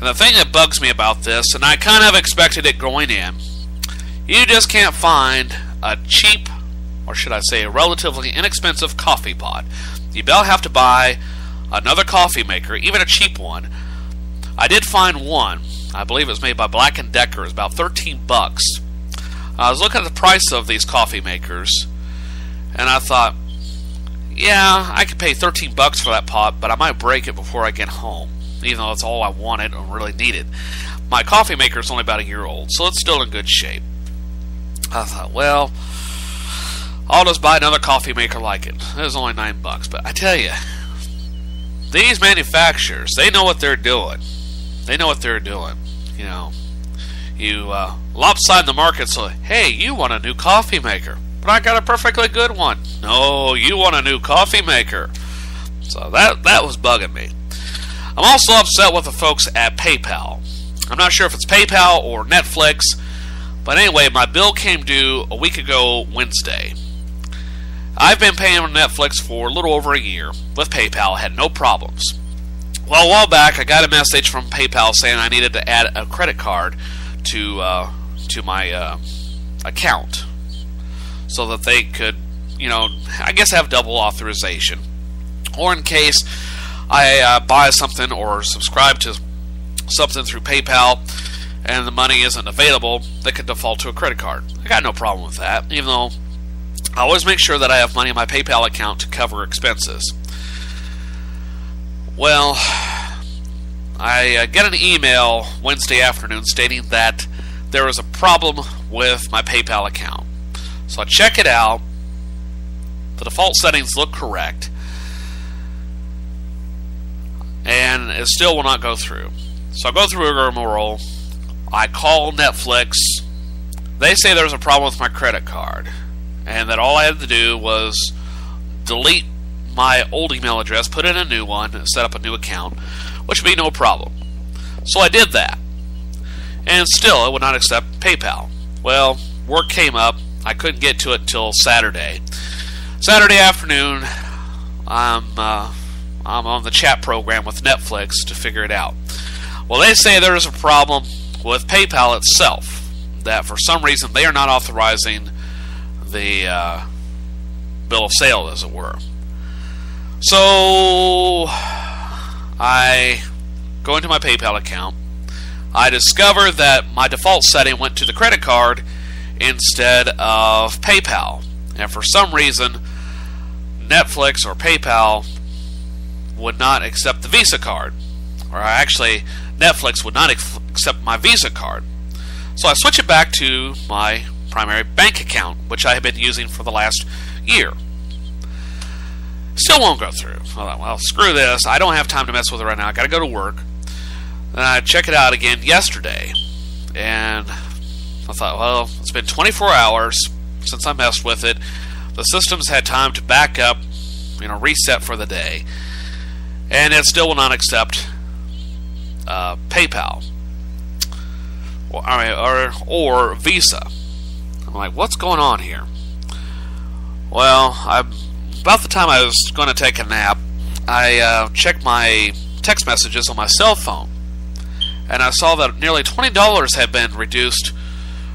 And the thing that bugs me about this, and I kind of expected it going in, you just can't find a cheap, or should I say a relatively inexpensive coffee pot. You about have to buy another coffee maker, even a cheap one. I did find one. I believe it was made by Black & Decker. It was about 13 bucks. I was looking at the price of these coffee makers, and I thought, yeah, I could pay 13 bucks for that pot, but I might break it before I get home, even though that's all I wanted or really needed. My coffee maker is only about a year old, so it's still in good shape. I thought, well, I'll just buy another coffee maker like it. It was only 9 bucks, but I tell you, these manufacturers, they know what they're doing. They know what they're doing. You know, you lopside the market, so, hey, you want a new coffee maker, but I got a perfectly good one. No, you want a new coffee maker. So that was bugging me. I'm also upset with the folks at PayPal. I'm not sure if it's PayPal or Netflix, but anyway, my bill came due a week ago Wednesday. I've been paying Netflix for a little over a year with PayPal, had no problems. Well, a while back, I got a message from PayPal saying I needed to add a credit card to my account so that they could, you know, I guess have double authorization. Or in case I buy something or subscribe to something through PayPal and the money isn't available, they could default to a credit card. I got no problem with that, even though I always make sure that I have money in my PayPal account to cover expenses. Well, I get an email Wednesday afternoon stating that there is a problem with my PayPal account. So I check it out. The default settings look correct, and it still will not go through. So I go through a rigmarole. I call Netflix. They say there's a problem with my credit card, and that all I had to do was delete my old email address, put in a new one, and set up a new account, which would be no problem. So I did that, and still it would not accept PayPal. Well, work came up. I couldn't get to it until Saturday. Saturday afternoon, I'm on the chat program with Netflix to figure it out. Well, they say there is a problem with PayPal itself, that for some reason they are not authorizing the bill of sale, as it were. So I go into my PayPal account. I discover that my default setting went to the credit card instead of PayPal, and for some reason Netflix or PayPal would not accept the Visa card, or actually Netflix would not accept my Visa card. So I switch it back to my primary bank account, which I have been using for the last year. Still won't go through. I thought, well, screw this. I don't have time to mess with it right now. I got to go to work. Then I check it out again yesterday, and I thought, well, it's been 24 hours since I messed with it. The system's had time to back up, reset for the day, and it still will not accept PayPal or Visa. I'm like, what's going on here? Well, about the time I was going to take a nap, I checked my text messages on my cell phone, and I saw that nearly $20 had been reduced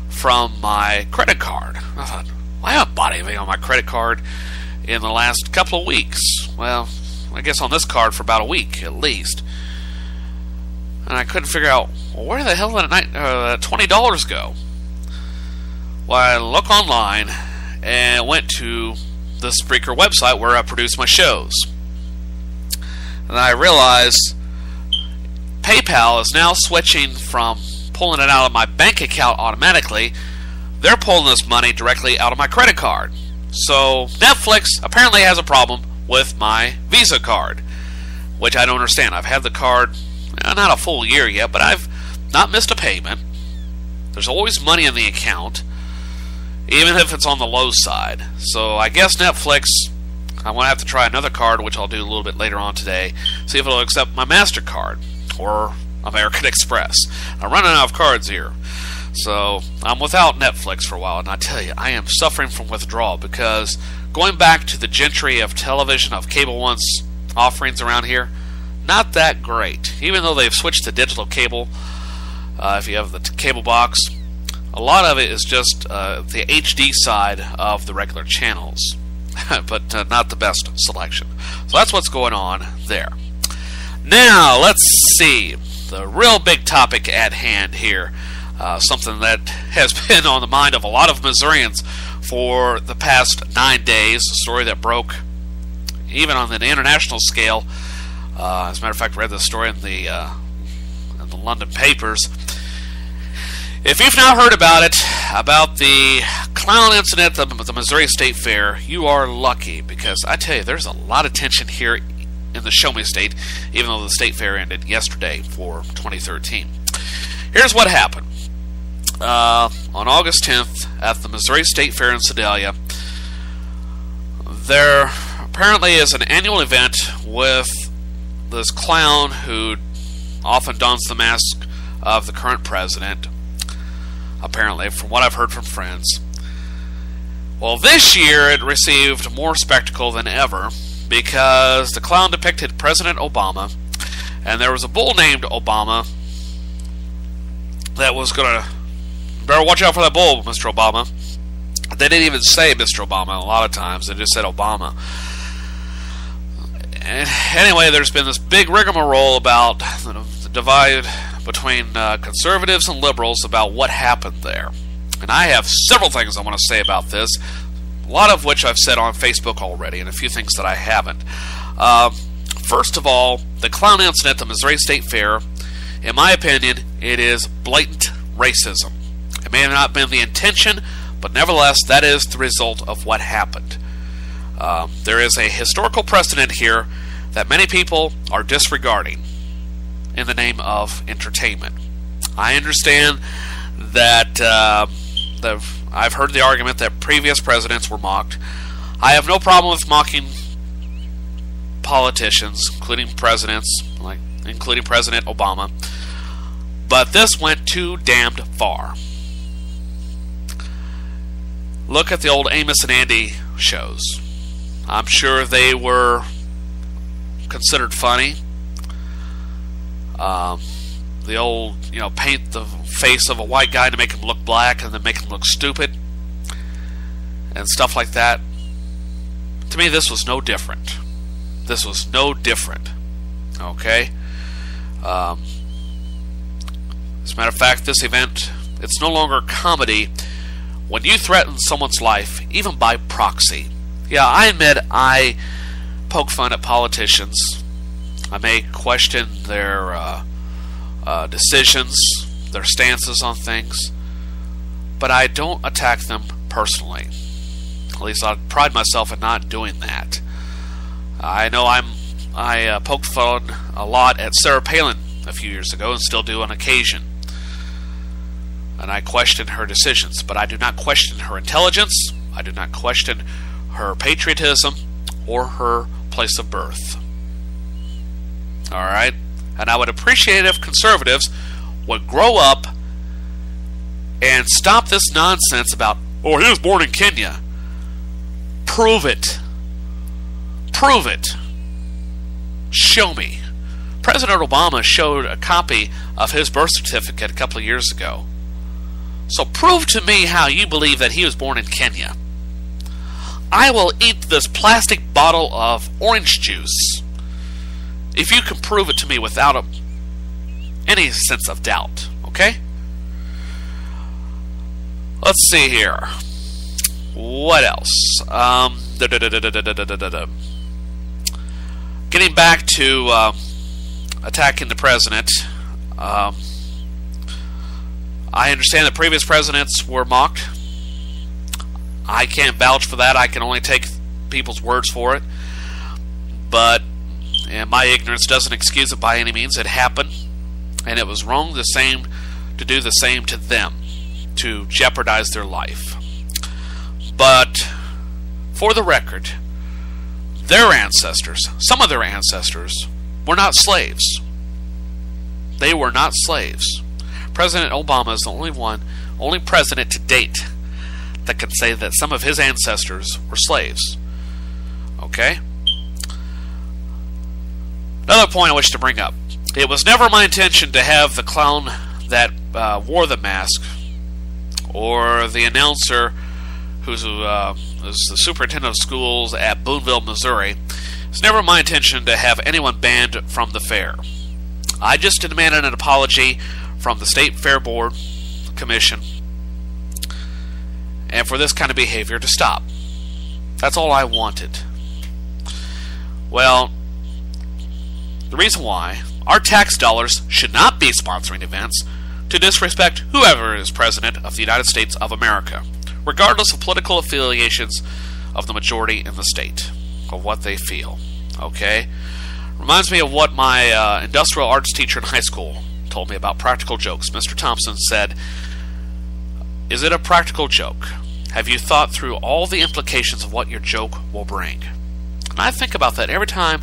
from my credit card. I thought, well, I haven't bought anything on my credit card in the last couple of weeks. Well, I guess on this card for about a week at least. And I couldn't figure out, well, where the hell did that $20 go? Well, I look online and went to the Spreaker website where I produce my shows. And I realized PayPal is now switching from pulling it out of my bank account automatically. They're pulling this money directly out of my credit card. So Netflix apparently has a problem with my Visa card, which I don't understand. I've had the card not a full year yet, but I've not missed a payment. There's always money in the account, even if it's on the low side. So I guess Netflix, I'm going to have to try another card, which I'll do a little bit later on today, see if it'll accept my MasterCard or American Express. I'm running out of cards here. So I'm without Netflix for a while, and I tell you, I am suffering from withdrawal because going back to the gentry of television, of Cable One's offerings around here, not that great. Even though they've switched to digital cable, if you have the cable box, a lot of it is just the HD side of the regular channels, but not the best selection. So that's what's going on there. Now, let's see. The real big topic at hand here, something that has been on the mind of a lot of Missourians for the past 9 days, a story that broke even on the international scale. As a matter of fact, I read this story in the London papers. If you've not heard about it, about the clown incident at the Missouri State Fair, you are lucky, because I tell you, there's a lot of tension here in the Show Me State, even though the State Fair ended yesterday for 2013. Here's what happened. On August 10th, at the Missouri State Fair in Sedalia, there apparently is an annual event with this clown who often dons the mask of the current president, apparently, from what I've heard from friends. Well, this year it received more spectacle than ever, because the clown depicted President Obama, and there was a bull named Obama that was going to, better watch out for that bull, Mr. Obama. They didn't even say Mr. Obama a lot of times, they just said Obama. And anyway, there's been this big rigmarole about the divide between conservatives and liberals about what happened there. And I have several things I want to say about this, a lot of which I've said on Facebook already, and a few things that I haven't. First of all, the clown incident at the Missouri State Fair, in my opinion, it is blatant racism. It may have not been the intention, but nevertheless, that is the result of what happened. There is a historical precedent here that many people are disregarding in the name of entertainment. I understand that I've heard the argument that previous presidents were mocked. I have no problem with mocking politicians, including presidents, including President Obama, but this went too damned far. Look at the old Amos and Andy shows. I'm sure they were considered funny. The old, paint the face of a white guy to make him look black and then make him look stupid and stuff like that. To me, this was no different. This was no different. Okay? As a matter of fact, this event, it's no longer comedy when you threaten someone's life, even by proxy. Yeah, I admit I poke fun at politicians. I may question their decisions, their stances on things, but I don't attack them personally. At least I pride myself in not doing that. I know I poked fun a lot at Sarah Palin a few years ago, and still do on occasion. And I question her decisions, but I do not question her intelligence. I do not question her patriotism or her place of birth. Alright? And I would appreciate it if conservatives would grow up and stop this nonsense about, oh, he was born in Kenya. Prove it. Prove it. Show me. President Obama showed a copy of his birth certificate a couple of years ago. So prove to me how you believe that he was born in Kenya. I will eat this plastic bottle of orange juice if you can prove it to me without any sense of doubt. Okay? Let's see here. What else? Getting back to attacking the president. I understand that previous presidents were mocked. I can't vouch for that. I can only take people's words for it. But my ignorance doesn't excuse it by any means. It happened, and it was wrong to do the same to them, to jeopardize their life. But for the record, their ancestors, some of their ancestors, were not slaves. They were not slaves. President Obama is the only president to date that can say that some of his ancestors were slaves. Okay? Another point I wish to bring up. It was never my intention to have the clown that wore the mask or the announcer who's the superintendent of schools at Boonville, Missouri. It's never my intention to have anyone banned from the fair. I just demanded an apology from the State Fair Board Commission and for this kind of behavior to stop. That's all I wanted. Well, the reason why our tax dollars should not be sponsoring events to disrespect whoever is President of the United States of America, regardless of political affiliations of the majority in the state, of what they feel. Okay? Reminds me of what my industrial arts teacher in high school told me about practical jokes. Mr. Thompson said, "Is it a practical joke? Have you thought through all the implications of what your joke will bring?" And I think about that every time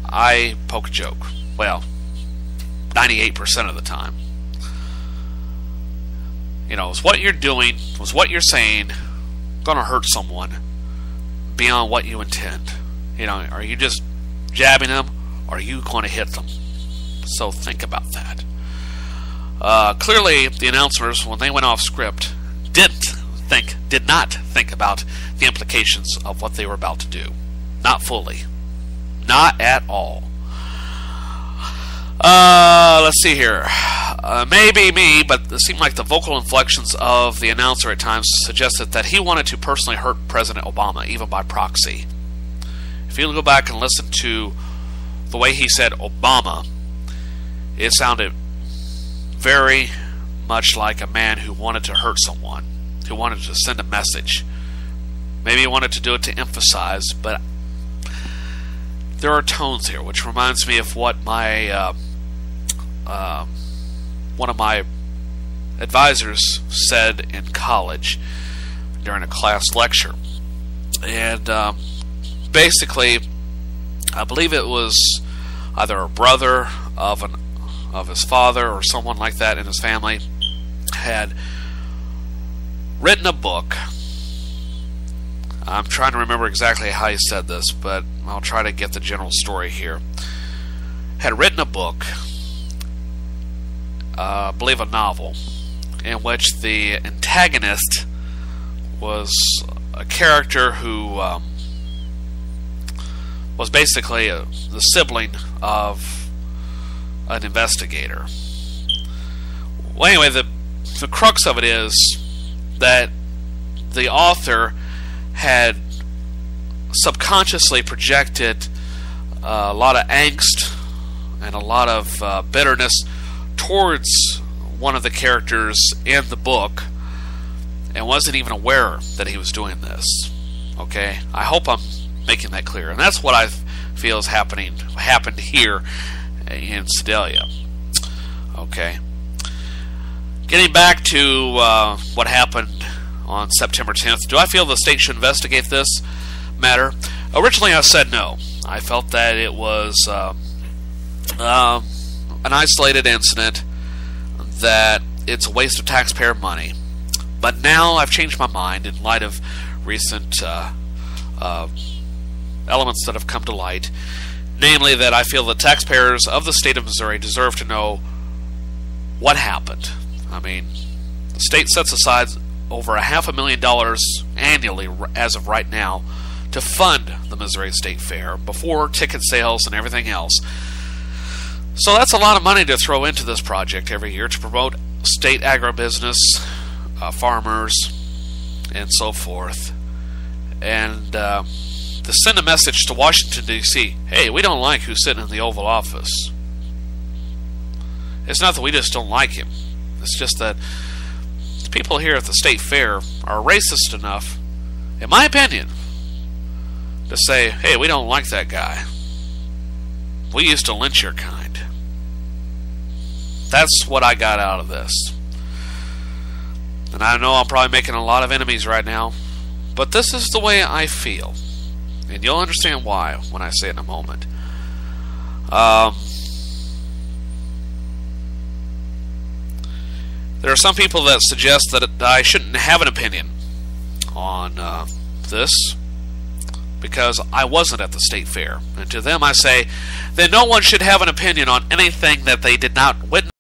I poke a joke. Well, 98% of the time. You know, is what you're doing, is what you're saying going to hurt someone beyond what you intend? You know, are you just jabbing them, or are you going to hit them? So think about that. Clearly, the announcers, when they went off script, did not think about the implications of what they were about to do. Not fully. Not at all. Let's see here. Maybe me, but it seemed like the vocal inflections of the announcer at times suggested that he wanted to personally hurt President Obama, even by proxy. If you go back and listen to the way he said Obama, it sounded very much like a man who wanted to hurt someone, who wanted to send a message. Maybe he wanted to do it to emphasize, but there are tones here, which reminds me of what my one of my advisors said in college during a class lecture. And basically, I believe it was either a brother of his father or someone like that in his family had written a book. I'm trying to remember exactly how he said this, but I'll try to get the general story here. Had written a book, I believe a novel, in which the antagonist was a character who was basically the sibling of an investigator. Well, anyway, the crux of it is that the author had subconsciously projected a lot of angst and a lot of bitterness towards one of the characters in the book and wasn't even aware that he was doing this. Okay? I hope I'm making that clear. And that's what I feel is happened here in Sedalia. Okay? Getting back to what happened on September 10th, do I feel the state should investigate this matter? Originally I said no. I felt that it was an isolated incident, that it's a waste of taxpayer money. But now I've changed my mind in light of recent elements that have come to light, namely that I feel the taxpayers of the state of Missouri deserve to know what happened. I mean, the state sets aside over $500,000 annually as of right now to fund the Missouri State Fair before ticket sales and everything else. So that's a lot of money to throw into this project every year to promote state agribusiness, farmers, and so forth. And to send a message to Washington, D.C., hey, we don't like who's sitting in the Oval Office. It's not that we just don't like him. It's just that people here at the state fair are racist enough, in my opinion, to say, hey, we don't like that guy. We used to lynch your kind. That's what I got out of this. And I know I'm probably making a lot of enemies right now, but this is the way I feel. And you'll understand why when I say it in a moment. There are some people that suggest that I shouldn't have an opinion on this because I wasn't at the state fair. And to them I say, then no one should have an opinion on anything that they did not witness